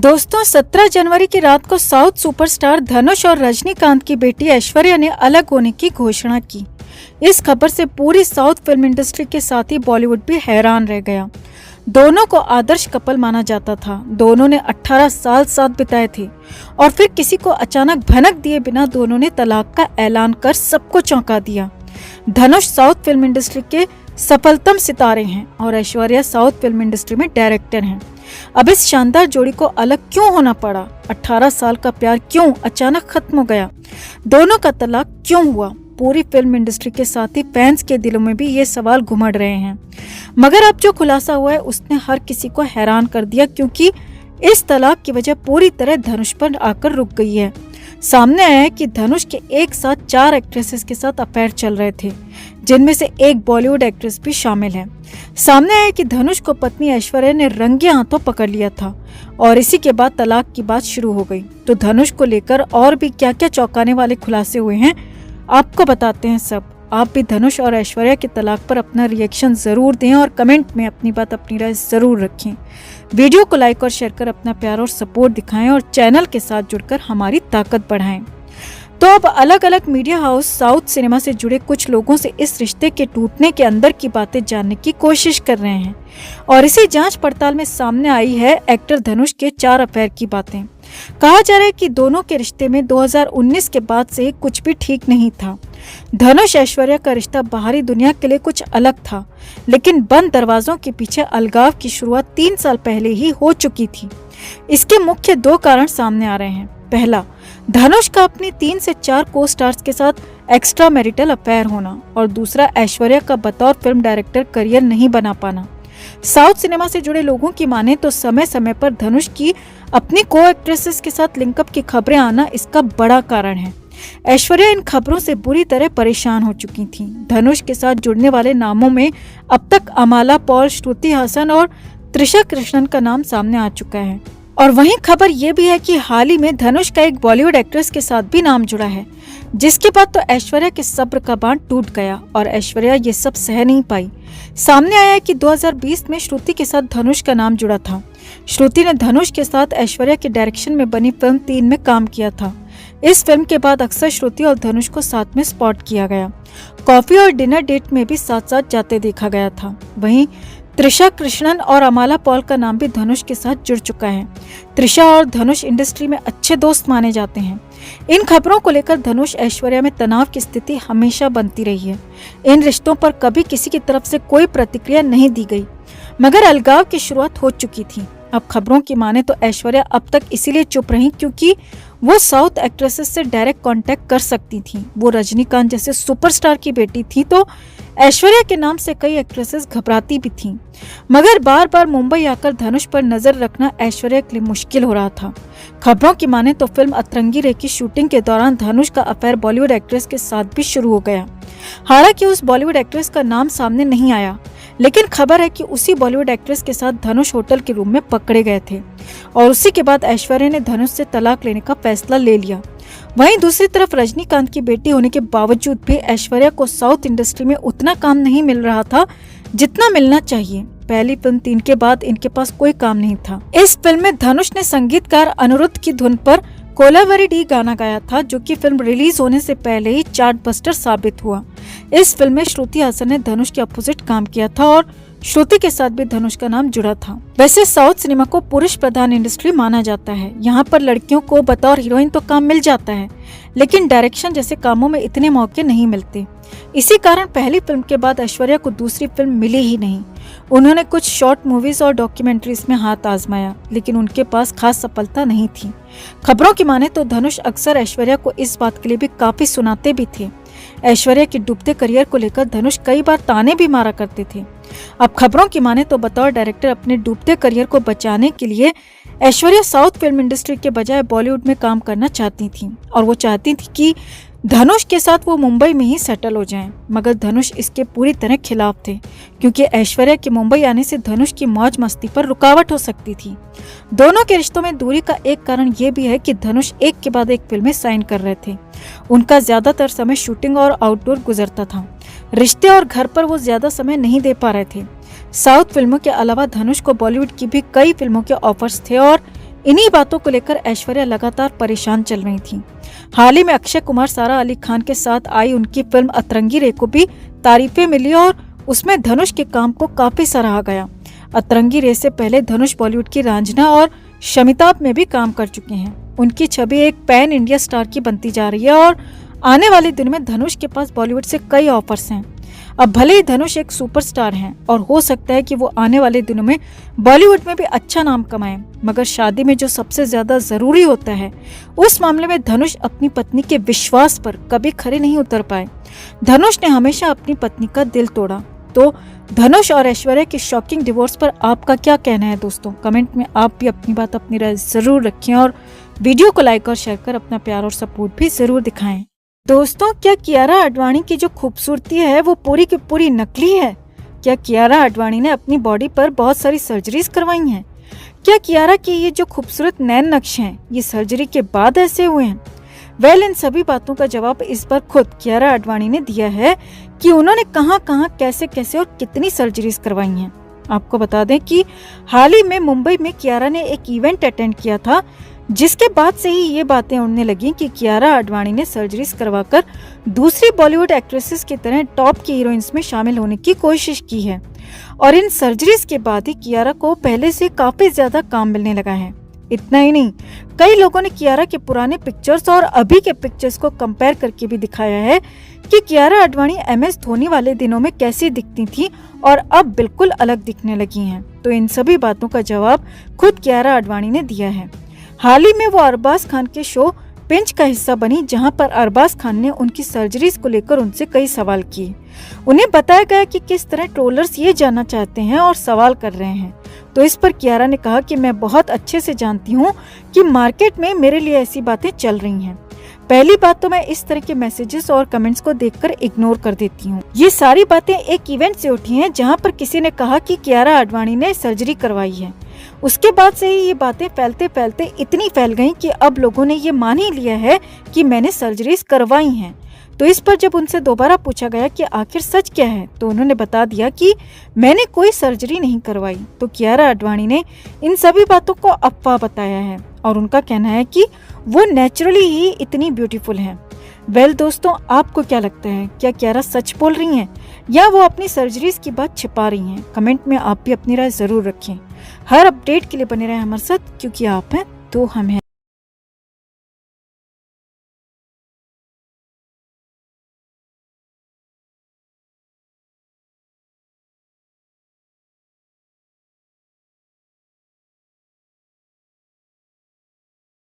दोस्तों 17 जनवरी की रात को साउथ सुपरस्टार धनुष और रजनीकांत की बेटी ऐश्वर्या ने अलग होने की घोषणा की। इस खबर से पूरी साउथ फिल्म इंडस्ट्री के साथ ही बॉलीवुड भी हैरान रह गया। दोनों को आदर्श कपल माना जाता था। दोनों ने 18 साल साथ बिताए थे और फिर किसी को अचानक भनक दिए बिना दोनों ने तलाक का ऐलान कर सबको चौंका दिया। धनुष साउथ फिल्म इंडस्ट्री के सफलतम सितारे हैं और ऐश्वर्या साउथ फिल्म इंडस्ट्री में डायरेक्टर हैं। अब इस शानदार जोड़ी को अलग क्यों होना पड़ा? 18 साल का प्यार क्यों अचानक खत्म हो गया? दोनों का तलाक क्यों हुआ? पूरी फिल्म इंडस्ट्री के साथ ही फैंस के दिलों में भी ये सवाल घुमड़ रहे हैं। मगर अब जो खुलासा हुआ है उसने हर किसी को हैरान कर दिया, क्योंकि इस तलाक की वजह पूरी तरह धनुष पर आकर रुक गई है। सामने आया है कि धनुष के एक साथ 4 एक्ट्रेसेस के साथ अफेयर चल रहे थे, जिनमें से एक बॉलीवुड एक्ट्रेस भी शामिल है। सामने आया कि धनुष को पत्नी ऐश्वर्या ने रंगे हाथों पकड़ लिया था और इसी के बाद तलाक की बात शुरू हो गई। तो धनुष को लेकर और भी क्या क्या चौंकाने वाले खुलासे हुए हैं, आपको बताते हैं सब। आप भी धनुष और ऐश्वर्या के तलाक पर अपना रिएक्शन जरूर दें और कमेंट में अपनी बात अपनी राय जरूर रखें। वीडियो को लाइक और शेयर कर अपना प्यार और सपोर्ट दिखाएं और चैनल के साथ जुड़कर हमारी ताकत बढ़ाएं। तो अब अलग अलग मीडिया हाउस साउथ सिनेमा से जुड़े कुछ लोगों से इस रिश्ते के टूटने के अंदर की बातें जानने की कोशिश कर रहे हैं और इसी जांच पड़ताल में सामने आई है एक्टर धनुष के 4 अफेयर की बातें। कहा जा रहा है कि दोनों के रिश्ते में 2019 के बाद से कुछ भी ठीक नहीं था। धनुष ऐश्वर्या का रिश्ता बाहरी दुनिया के लिए कुछ अलग था, लेकिन बंद दरवाजों के पीछे अलगाव की शुरुआत 3 साल पहले ही हो चुकी थी। इसके मुख्य 2 कारण सामने आ रहे हैं। पहला, धनुष का अपनी 3 से 4 को स्टार्स के साथ एक्स्ट्रा मैरिटल अफेयर होना और दूसरा ऐश्वर्या का बतौर फिल्म डायरेक्टर करियर नहीं बना पाना। साउथ सिनेमा से जुड़े लोगों की माने तो समय समय पर धनुष की अपनी को एक्ट्रेसेस के साथ लिंकअप की खबरें आना इसका बड़ा कारण है। ऐश्वर्या इन खबरों से बुरी तरह परेशान हो चुकी थी। धनुष के साथ जुड़ने वाले नामों में अब तक अमाला पॉल, श्रुति हासन और त्रिशा कृष्णन का नाम सामने आ चुका है। और वहीं खबर ये भी है कि हाल ही में धनुष का एक बॉलीवुड एक्ट्रेस के साथ भी नाम जुड़ा है, जिसके बाद तो ऐश्वर्या के सब्र का बांध टूट गया और ऐश्वर्या ये सब सह नहीं पाई। सामने आया है कि 2020 में श्रुति के साथ धनुष का नाम जुड़ा था। श्रुति ने धनुष के साथ ऐश्वर्या के डायरेक्शन में बनी फिल्म 3 में काम किया था। इस फिल्म के बाद अक्सर श्रुति और धनुष को साथ में स्पॉट किया गया। कॉफी और डिनर डेट में भी साथ साथ जाते देखा गया था। वहीं त्रिशा कृष्णन और अमाला पॉल का नाम भी धनुष के साथ जुड़ चुका है। त्रिशा और धनुष इंडस्ट्री में अच्छे दोस्त माने जाते हैं। इन खबरों को लेकर धनुष ऐश्वर्या में तनाव की स्थिति हमेशा बनती रही है। इन रिश्तों पर कभी किसी की तरफ से कोई प्रतिक्रिया नहीं दी गई, मगर अलगाव की शुरुआत हो चुकी थी। अब खबरों की माने तो ऐश्वर्या अब तक इसीलिए चुप रही क्योंकि वो साउथ एक्ट्रेसेस से डायरेक्ट कांटेक्ट कर सकती थी। वो रजनीकांत जैसे सुपरस्टार की बेटी थी, तो ऐश्वर्या के नाम से कई एक्ट्रेसेस घबराती भी थीं। मगर बार बार मुंबई आकर धनुष पर नजर रखना ऐश्वर्या के लिए मुश्किल हो रहा था। खबरों की माने तो फिल्म अतरंगी रे की शूटिंग के दौरान धनुष का अफेयर बॉलीवुड एक्ट्रेस के साथ भी शुरू हो गया। हालांकि उस बॉलीवुड एक्ट्रेस का नाम सामने नहीं आया, लेकिन खबर है कि उसी बॉलीवुड एक्ट्रेस के साथ धनुष होटल के रूम में पकड़े गए थे और उसी के बाद ऐश्वर्या ने धनुष से तलाक लेने का फैसला ले लिया। वहीं दूसरी तरफ रजनीकांत की बेटी होने के बावजूद भी ऐश्वर्या को साउथ इंडस्ट्री में उतना काम नहीं मिल रहा था जितना मिलना चाहिए। पहली फिल्म 3 के बाद इनके पास कोई काम नहीं था। इस फिल्म में धनुष ने संगीतकार अनिरुद्ध की धुन पर कोलावेरी डी गाना गाया था, जो कि फिल्म रिलीज होने से पहले ही चार्टबस्टर साबित हुआ। इस फिल्म में श्रुति हासन ने धनुष के अपोजिट काम किया था और श्रुति के साथ भी धनुष का नाम जुड़ा था। वैसे साउथ सिनेमा को पुरुष प्रधान इंडस्ट्री माना जाता है। यहाँ पर लड़कियों को बतौर हीरोइन तो काम मिल जाता है, लेकिन डायरेक्शन जैसे कामों में इतने मौके नहीं मिलते। इसी कारण पहली फिल्म के बाद ऐश्वर्या को दूसरी फिल्म मिली ही नहीं। उन्होंने कुछ शॉर्ट मूवीज और डॉक्यूमेंट्रीज में हाथ आजमाया, लेकिन उनके पास खास सफलता नहीं थी। खबरों की माने तो धनुष अक्सर ऐश्वर्या को इस बात के लिए भी काफी सुनाते भी थे। ऐश्वर्या के डूबते करियर को लेकर धनुष कई बार ताने भी मारा करते थे। अब खबरों की माने तो बतौर डायरेक्टर अपने डूबते करियर को बचाने के लिए ऐश्वर्या साउथ फिल्म इंडस्ट्री के बजाय बॉलीवुड में काम करना चाहती थी और वो चाहती थी कि धनुष के साथ वो मुंबई में ही सेटल हो जाएं। मगर धनुष इसके पूरी तरह खिलाफ थे, क्योंकि ऐश्वर्या के मुंबई आने से धनुष की मौज मस्ती पर रुकावट हो सकती थी। दोनों के रिश्तों में दूरी का एक कारण ये भी है कि धनुष एक के बाद एक फिल्में साइन कर रहे थे। उनका ज्यादातर समय शूटिंग और आउटडोर गुजरता था। रिश्ते और घर पर वो ज्यादा समय नहीं दे पा रहे थे। साउथ फिल्मों के अलावा धनुष को बॉलीवुड की भी कई फिल्मों के ऑफर्स थे और इन्हीं बातों को लेकर ऐश्वर्या लगातार परेशान चल रही थी। हाल ही में अक्षय कुमार सारा अली खान के साथ आई उनकी फिल्म अतरंगी रे को भी तारीफें मिली और उसमें धनुष के काम को काफी सराहा गया। अतरंगी रे से पहले धनुष बॉलीवुड की रांझना और शमिताभ में भी काम कर चुके हैं। उनकी छवि एक पैन इंडिया स्टार की बनती जा रही है और आने वाले दिन में धनुष के पास बॉलीवुड से कई ऑफर्स हैं। अब भले ही धनुष एक सुपरस्टार हैं और हो सकता है कि वो आने वाले दिनों में बॉलीवुड में भी अच्छा नाम कमाएं, मगर शादी में जो सबसे ज्यादा जरूरी होता है उस मामले में धनुष अपनी पत्नी के विश्वास पर कभी खरे नहीं उतर पाए। धनुष ने हमेशा अपनी पत्नी का दिल तोड़ा। तो धनुष और ऐश्वर्या के शॉकिंग डिवोर्स पर आपका क्या कहना है दोस्तों? कमेंट में आप भी अपनी बात, अपनी राय जरूर रखें और वीडियो को लाइक और शेयर कर अपना प्यार और सपोर्ट भी जरूर दिखाएं। दोस्तों, क्या कियारा आडवाणी की जो खूबसूरती है वो पूरी की पूरी नकली है? क्या कियारा आडवाणी ने अपनी बॉडी पर बहुत सारी सर्जरीज करवाई हैं? क्या कियारा के ये जो खूबसूरत नैन नक्श हैं ये सर्जरी के बाद ऐसे हुए हैं? इन सभी बातों का जवाब इस बार खुद कियारा आडवाणी ने दिया है कि उन्होंने कहां, कैसे और कितनी सर्जरीज करवाई हैं। आपको बता दें कि हाल ही में मुंबई में कियारा ने एक इवेंट अटेंड किया था, जिसके बाद से ही ये बातें उड़ने लगी कि कियारा आडवाणी ने सर्जरीज करवाकर दूसरी बॉलीवुड एक्ट्रेसेस की तरह टॉप की हीरोइंस में शामिल होने की कोशिश की है। और इन सर्जरीज के बाद ही कियारा को पहले से काफी ज्यादा काम मिलने लगा है। इतना ही नहीं, कई लोगों ने कियारा के पुराने पिक्चर्स और अभी के पिक्चर्स को कंपेयर करके भी दिखाया है कि कियारा आडवाणी MS धोनी वाले दिनों में कैसी दिखती थी और अब बिल्कुल अलग दिखने लगी हैं। तो इन सभी बातों का जवाब खुद कियारा आडवाणी ने दिया है। हाल ही में वो अरबाज खान के शो पिंच का हिस्सा बनी, जहां पर अरबाज खान ने उनकी सर्जरीज को लेकर उनसे कई सवाल किए। उन्हें बताया गया कि किस तरह ट्रोलर्स ये जानना चाहते हैं और सवाल कर रहे हैं। तो इस पर कियारा ने कहा कि मैं बहुत अच्छे से जानती हूँ कि मार्केट में मेरे लिए ऐसी बातें चल रही हैं। पहली बात तो मैं इस तरह के मैसेजेस और कमेंट्स को देखकर इग्नोर कर देती हूँ। ये सारी बातें एक इवेंट से उठी हैं, जहाँ पर किसी ने कहा कि कियारा आडवाणी ने सर्जरी करवाई है। उसके बाद से ही ये बातें फैलते फैलते इतनी फैल गईं कि अब लोगों ने ये मान ही लिया है कि मैंने सर्जरीज करवाई हैं। तो इस पर जब उनसे दोबारा पूछा गया कि आखिर सच क्या है, तो उन्होंने बता दिया कि मैंने कोई सर्जरी नहीं करवाई। तो कियारा आडवाणी ने इन सभी बातों को अफवाह बताया है और उनका कहना है कि वो नेचुरली ही इतनी ब्यूटीफुल हैं। दोस्तों, आपको क्या लगता है? क्या कियारा सच बोल रही हैं या वो अपनी सर्जरीज की बात छिपा रही हैं? कमेंट में आप भी अपनी राय जरूर रखें। हर अपडेट के लिए बने रहें हमारे साथ, क्योंकि आप हैं तो हम हैं।